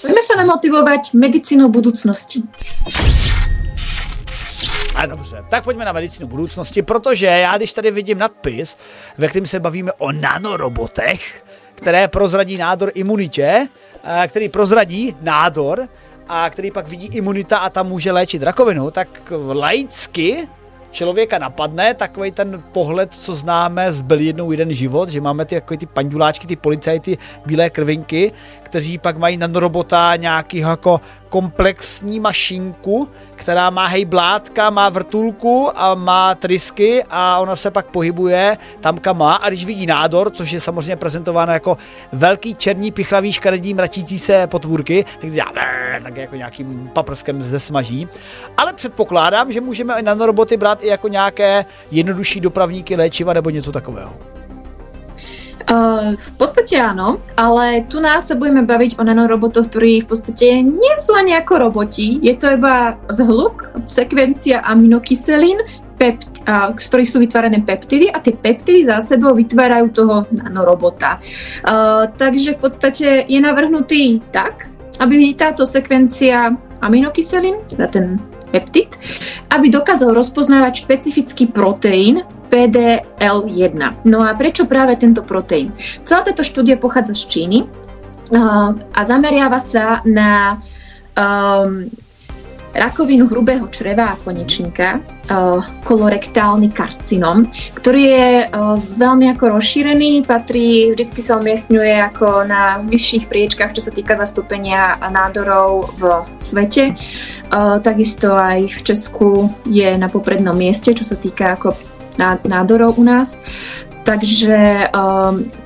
Poďme sa namotivovať medicínou budoucnosti. A dobře, tak pojďme na medicínu budoucnosti, protože já když tady vidím nadpis, ve kterém se bavíme o nanorobotech, které prozradí nádor imunitě, který prozradí nádor a který pak vidí imunita a tam může léčit rakovinu, tak laicky člověka napadne takovej ten pohled, co známe z Byl jednou jeden život, že máme ty panduláčky, ty policajty, bílé krvinky, kteří pak mají nanorobota nějakýho jako komplexní mašinku, která má hejblátka, má vrtulku a má trysky a ona se pak pohybuje tam, kam má, a když vidí nádor, což je samozřejmě prezentováno jako velký černý pichlavý škaredý mračící se potvůrky, tak dělá tak jako nějakým paprskem zde smaží. Ale předpokládám, že můžeme nanoroboty brát i jako nějaké jednodušší dopravníky léčiva nebo něco takového. V podstate áno, ale tu nás sa budeme baviť o nanorobotoch, ktorí v podstate nie sú ani ako roboti. Je to iba zhluk, sekvencia aminokyselín, z ktorých sú vytvárané peptidy a tie peptidy za sebou vytvárajú toho nanorobota. Takže v podstate je navrhnutý tak, aby táto sekvencia aminokyselín, ten peptid, aby dokázal rozpoznávať špecifický proteín PDL1. No a prečo práve tento proteín? Celá táto štúdia pochádza z Číny a zameriava sa na rakovinu hrubého čreva a konečníka, kolorektálny karcinom, ktorý je veľmi ako rozšírený, vždycky sa umiestňuje ako na vyšších priečkách, čo sa týka zastúpenia nádorov v svete. Takisto aj v Česku je na poprednom mieste, čo sa týka ako nádorov u nás. Takže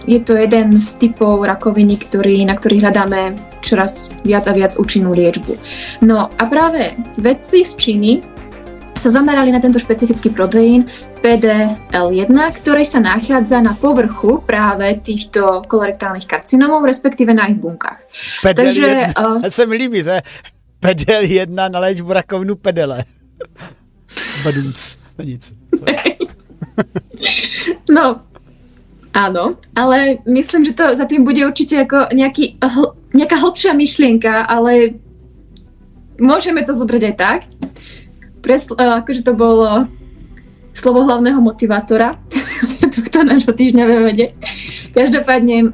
je to jeden z typov rakoviny, na ktorých hľadáme čoraz viac a viac účinnú liečbu. No a práve vedci z Číny sa zamerali na tento špecifický proteín PDL1, ktorý sa nachádza na povrchu práve týchto kolorektálnych karcinomov, respektíve na ich bunkách. Takže sa mi líbí, že PDL1 na léčbu rakovinu pedele. Badunc, no nic. No, áno, ale myslím, že to za tým bude určite ako nejaká hlbšia myšlienka, ale môžeme to zobrať aj tak. Akože to bolo slovo hlavného motivátora tohto nášho týždňa ve vede. Každopádne,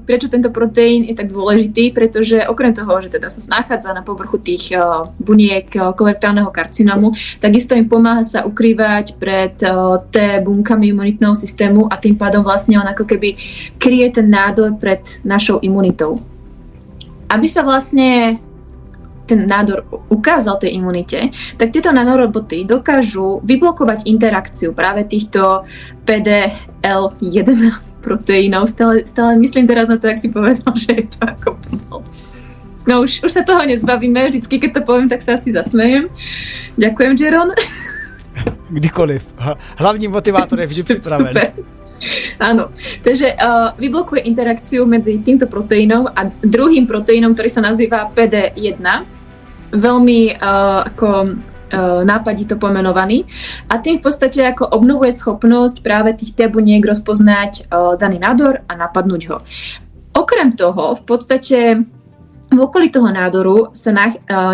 prečo tento proteín je tak dôležitý? Pretože okrem toho, že teda sa nachádza na povrchu tých buniek kolorektálneho karcinomu, takisto im pomáha sa ukrývať pred T bunkami imunitného systému a tým pádom vlastne on ako keby kryje ten nádor pred našou imunitou. Aby sa vlastne ten nádor ukázal tej imunite, tak tieto nanoroboty dokážu vyblokovať interakciu práve týchto PDL1 proteínov. Stále myslím teraz na to, jak si povedal, že je to ako podol. No už sa toho nezbavíme, vždycky keď to poviem, tak sa asi zasmejem. Ďakujem, Jeron. Kdykoliv. Hlavní motivátor je vždy připraven. Super. Áno, takže vyblokuje interakciu medzi týmto proteínom a druhým proteínom, ktorý sa nazýva PD1, veľmi nápadito pomenovaný, a tým v podstate ako obnovuje schopnosť práve tých T buniek rozpoznať daný nádor a napadnúť ho. Okrem toho, v podstate v okolí toho nádoru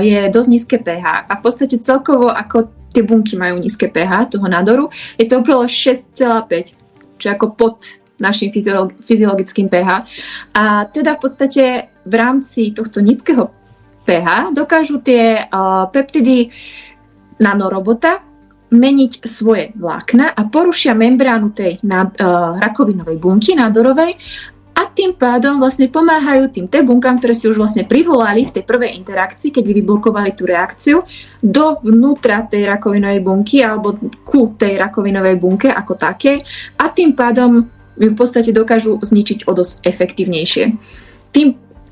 je dosť nízke pH a v podstate celkovo ako tie bunky majú nízke pH toho nádoru, je to okolo 6,5, čo je ako pod našim fyziologickým pH. A teda v podstate v rámci tohto nízkeho pH dokážu tie peptidy nanorobota meniť svoje vlákna a porušia membránu tej rakovinovej bunky nádorovej a tým pádom vlastne pomáhajú tým T bunkám, ktoré si už vlastne privolali v tej prvej interakcii, keď vyblokovali tú reakciu, dovnútra tej rakovinovej bunky alebo ku tej rakovinovej bunke ako takej a tým pádom ju v podstate dokážu zničiť o dosť efektívnejšie.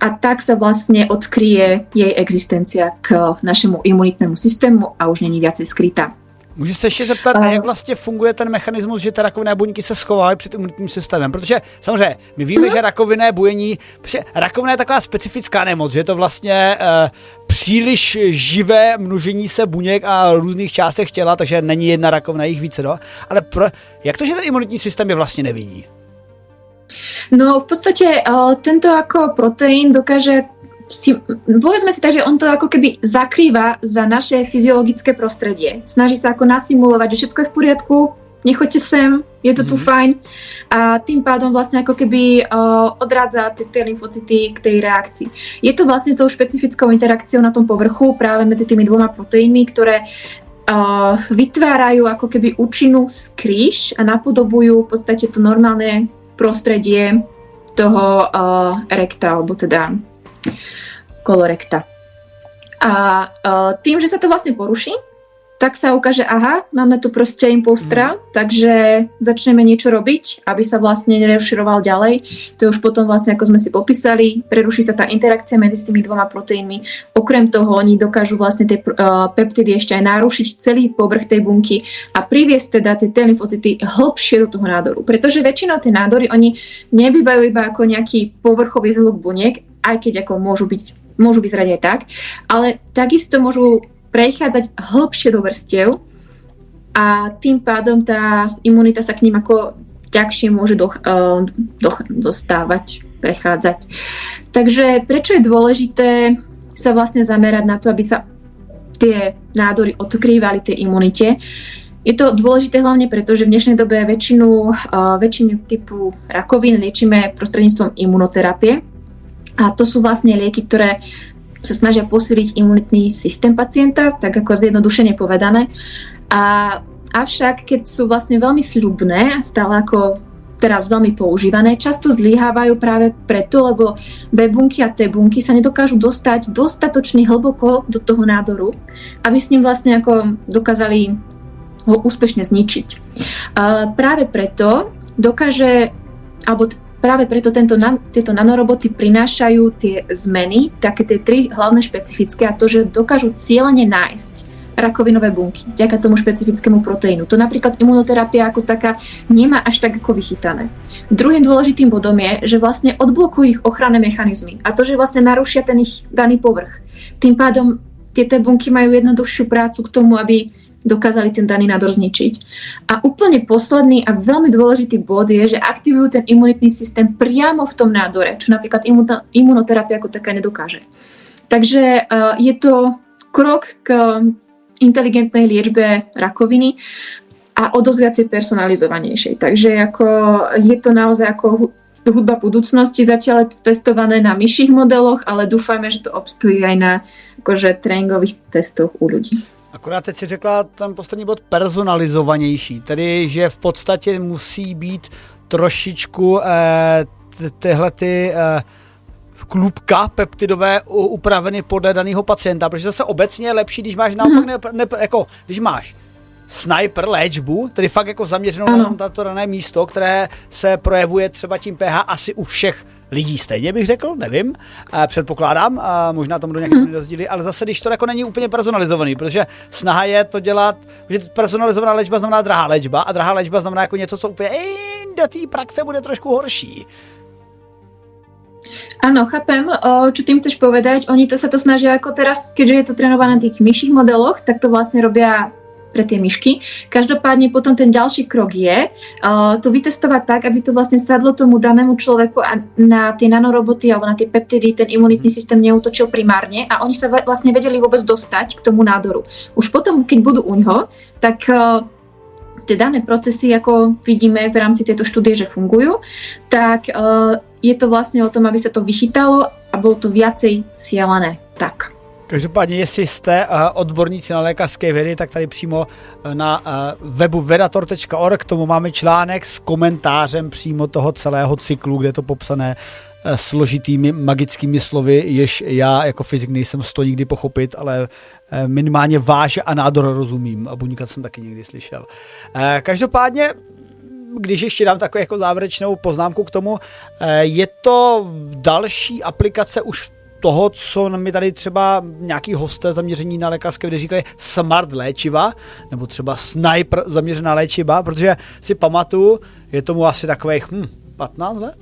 A tak sa vlastne odkryje jej existencia k našemu imunitnému systému a už není viacej skrytá. Můžu se ještě zeptat, jak vlastně funguje ten mechanismus, že ty rakovinné buňky se schovávají před imunitním systémem? Protože samozřejmě my víme, že rakovinné bujení, rakovina je taková specifická nemoc, že je to vlastně příliš živé množení se buněk a různých částech těla, takže není jedna rakovina, jich více, no? Ale jak to, že ten imunitní systém je vlastně nevidí? No v podstate tento ako proteín dokáže povedzme si tak, že on to ako keby zakrýva za naše fyziologické prostredie. Snaží sa ako nasimulovať, že všetko je v poriadku, nechoďte sem, je to tu fajn. A tým pádom vlastne ako keby odrádza tie lymfocyty k tej reakcii. Je to vlastne tou špecifickou interakciou na tom povrchu práve medzi tými dvoma proteínmi, ktoré vytvárajú ako keby účinnú skrýš a napodobujú v podstate to normálne prostredie toho rekta, alebo teda kolorekta. A tým, že sa to vlastne poruší, tak sa ukáže, aha, máme tu proste impulstra, takže začneme niečo robiť, aby sa vlastne nerozširoval ďalej. To je už potom vlastne, ako sme si popísali, preruší sa tá interakcia medzi tými dvoma proteínmi. Okrem toho, oni dokážu vlastne tie peptidy ešte aj narušiť celý povrch tej bunky a priviesť teda tie lymfocyty hlbšie do toho nádoru. Pretože väčšinou tie nádory, oni nebývajú iba ako nejaký povrchový zhluk buniek, aj keď ako môžu byť zrať aj tak, ale takisto môžu prechádzať hlbšie do vrstiev a tým pádom tá imunita sa k ním ako ťažšie môže dostávať, prechádzať. Takže prečo je dôležité sa vlastne zamerať na to, aby sa tie nádory odkrývali tej imunite? Je to dôležité hlavne preto, že v dnešnej dobe väčšinu typu rakovín liečíme prostredníctvom imunoterapie a to sú vlastne lieky, ktoré sa snažia posíliť imunitný systém pacienta, tak ako zjednodušene povedané. Avšak, keď sú vlastne veľmi sľubné a stále ako teraz veľmi používané, často zlyhávajú práve preto, lebo B bunky a T bunky sa nedokážu dostať dostatočne hlboko do toho nádoru, aby s ním vlastne ako dokázali ho úspešne zničiť. Práve preto tieto nanoroboty prinášajú tie zmeny, také tie tri hlavné špecifické, a to, že dokážu cieľene nájsť rakovinové bunky vďaka tomu špecifickému proteínu. To napríklad imunoterapia ako taká nemá až tak ako vychytané. Druhým dôležitým bodom je, že vlastne odblokujú ich ochranné mechanizmy a to, že vlastne narušia ten ich daný povrch. Tým pádom tieto bunky majú jednoduchšiu prácu k tomu, aby dokázali ten daný nádor zničiť. A úplne posledný a veľmi dôležitý bod je, že aktivujú ten imunitný systém priamo v tom nádore, čo napríklad imunoterapia ako taká nedokáže. Takže je to krok k inteligentnej liečbe rakoviny a o dosť viacej personalizovanejšej. Takže ako je to naozaj ako hudba budúcnosti, zatiaľ testované na myších modeloch, ale dúfajme, že to obstojí aj na akože tréningových testoch u ľudí. Akorát teď si řekla ten poslední bod personalizovanější, tedy že v podstatě musí být trošičku tyhle klubka peptidové upraveny podle daného pacienta, protože zase obecně je lepší, když máš naopak když máš sniper léčbu, tedy fakt jako zaměřenou na to dané místo, které se projevuje třeba tím pH asi u všech lidí stejně, bych řekl, nevím, předpokládám, možná tomu do nějaké rozdíly, ale zase, když to jako není úplně personalizovaný, protože snaha je to dělat, že personalizovaná léčba znamená drahá léčba a drahá léčba znamená jako něco, co úplně do té praxe bude trošku horší. Áno, chápem, čo tým chceš povedať. Oni sa to snažia ako teraz, keďže je to trénované na tých myších modeloch, tak to vlastne robia pre tie myšky. Každopádne potom ten ďalší krok je to vytestovať tak, aby to vlastne sadlo tomu danému človeku a na tie nanoroboty alebo na tie peptidy ten imunitný systém neútočil primárne a oni sa vlastne vedeli vôbec dostať k tomu nádoru. Už potom, keď budú uňho, tak tie dané procesy, ako vidíme v rámci tejto štúdie, že fungujú, tak je to vlastne o tom, aby sa to vychytalo a bolo to viacej cielené. Tak. Každopádně, jestli jste odborníci na lékařské vědy, tak tady přímo na webu vedator.org k tomu máme článek s komentářem přímo toho celého cyklu, kde je to popsané složitými magickými slovy, jež já jako fyzik nejsem to nikdy pochopit, ale minimálně váž a nádor rozumím a buňka jsem taky někdy slyšel. Každopádně, když ještě dám takovou jako závěrečnou poznámku k tomu, je to další aplikace už toho, co mi tady třeba nějaký hosté zaměření na lékařské vědy říkají smart léčiva, nebo třeba sniper zaměřená léčiva, protože si pamatuju, je tomu asi takových 15 let?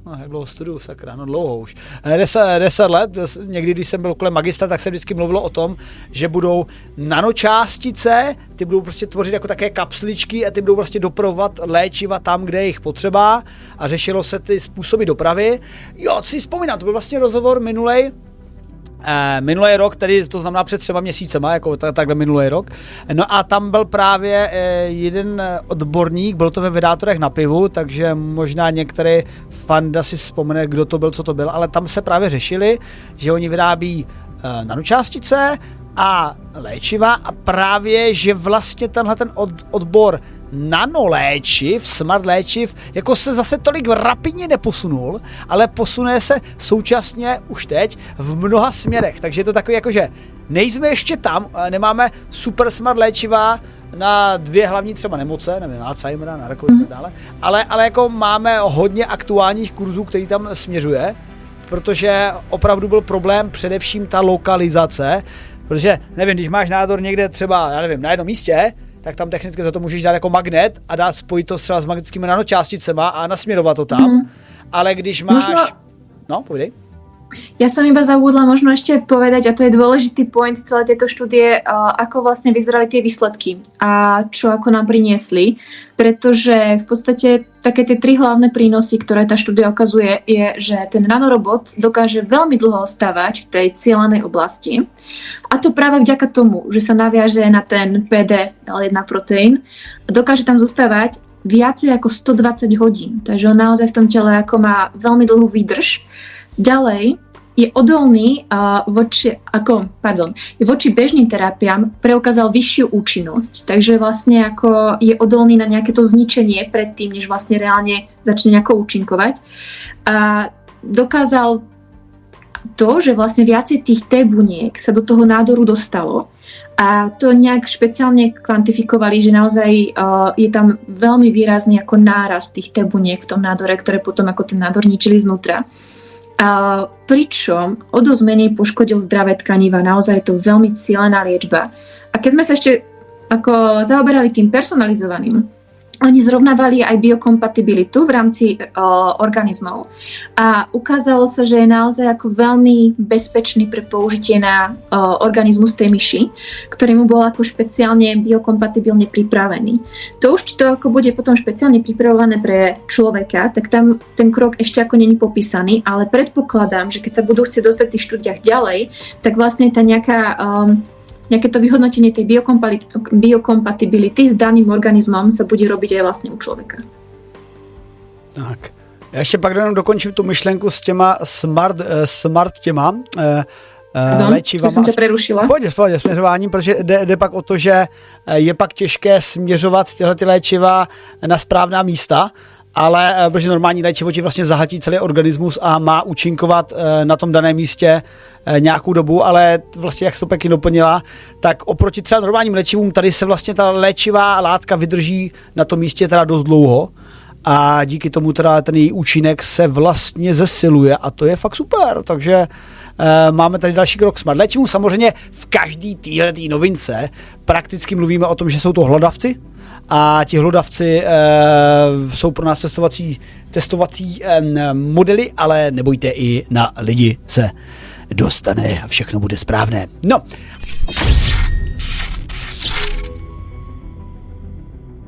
No, jak dlouho studuju, sakra, no dlouho už. 10 let, někdy, když jsem byl kolem magistra, tak se vždycky mluvilo o tom, že budou nanočástice, ty budou prostě tvořit jako také kapsličky a ty budou prostě dopravovat léčiva tam, kde je jich potřeba a řešilo se ty způsoby dopravy. Jo, si vzpomínám, to byl vlastně rozhovor minulej minulý rok, tedy to znamená před 3 měsícema, jako takhle minulý rok. No a tam byl právě jeden odborník, byl to ve Vedátorech na pivu, takže možná některý fanda si vzpomene, kdo to byl, co to byl, ale tam se právě řešili, že oni vyrábí nanočástice a léčiva a právě, že vlastně tenhle ten odbor nanoléčiv, smart léčiv, jako se zase tolik rapidně neposunul, ale posune se současně už teď v mnoha směrech, takže je to takový jako, že nejsme ještě tam, nemáme super smart léčiva na 2 hlavní třeba nemoce, nevím, na Alzheimera, na rakovinu a tak dále, ale jako máme hodně aktuálních kurzů, který tam směřuje, protože opravdu byl problém především ta lokalizace, protože, nevím, když máš nádor někde třeba, já nevím, na jednom místě, tak tam technicky za to můžeš dát jako magnet a dát spojit to třeba s magnetickými nanočásticema a nasměrovat to tam, ale když máš... No, povídej. Ja som iba zabudla možno ešte povedať, a to je dôležitý point celé tejto štúdie, ako vlastne vyzerali tie výsledky a čo ako nám priniesli, pretože v podstate také tie 3 hlavné prínosy, ktoré tá štúdia ukazuje, je, že ten nanorobot dokáže veľmi dlho ostávať v tej cieľanej oblasti a to práve vďaka tomu, že sa naviaže na ten PD-L1 proteín, dokáže tam zostávať viacej ako 120 hodín, takže on naozaj v tom tele ako má veľmi dlhú výdrž. Ďalej je odolný voči bežným terapiám preukázal vyššiu účinnosť, takže vlastne ako je odolný na nejaké to zničenie predtým, než vlastne reálne začne nejako účinkovať. A dokázal to, že vlastne viacej tých T buniek sa do toho nádoru dostalo a to nejak špeciálne kvantifikovali, že naozaj je tam veľmi výrazný ako nárast tých T buniek v tom nádore, ktoré potom ako ten nádor ničili znútra. Pričom o dosť menej poškodil zdravé tkaniva, naozaj je to veľmi cielená liečba. A keď sme sa ešte ako zaoberali tým personalizovaným, oni zrovnávali aj biokompatibilitu v rámci organizmov a ukázalo sa, že je naozaj ako veľmi bezpečný pre použitie na organizmus tej myši, ktorý mu bol ako špeciálne biokompatibilne pripravený. To už, či to ako bude potom špeciálne pripravované pre človeka, tak tam ten krok ešte ako není popísaný, ale predpokladám, že keď sa budú chcieť dostať v tých štúdiách ďalej, tak vlastne tá nejaké to vyhodnotenie tej biokompatibility s daným organizmom sa bude robiť aj vlastne u člověka. Tak. Já ještě pak jenom dokončím tu myšlenku s těma smart léčivama. Jsem tě prerušila. Pojď, směřováním, protože jde pak o to, že je pak těžké směřovat tyhle léčiva na správná místa, ale protože normální léčivo ti vlastně zahltí celý organismus a má účinkovat na tom daném místě nějakou dobu, ale vlastně jak jsi to pěkně doplnila, tak oproti třeba normálním léčivům tady se vlastně ta léčivá látka vydrží na tom místě teda dost dlouho a díky tomu teda ten její účinek se vlastně zesiluje a to je fakt super, takže máme tady další krok smart léčivům. Samozřejmě v každý téhletý novince prakticky mluvíme o tom, že jsou to hlodavci, a ti hlodavci jsou pro nás testovací modely, ale nebojte, i na lidi se dostane a všechno bude správné. No,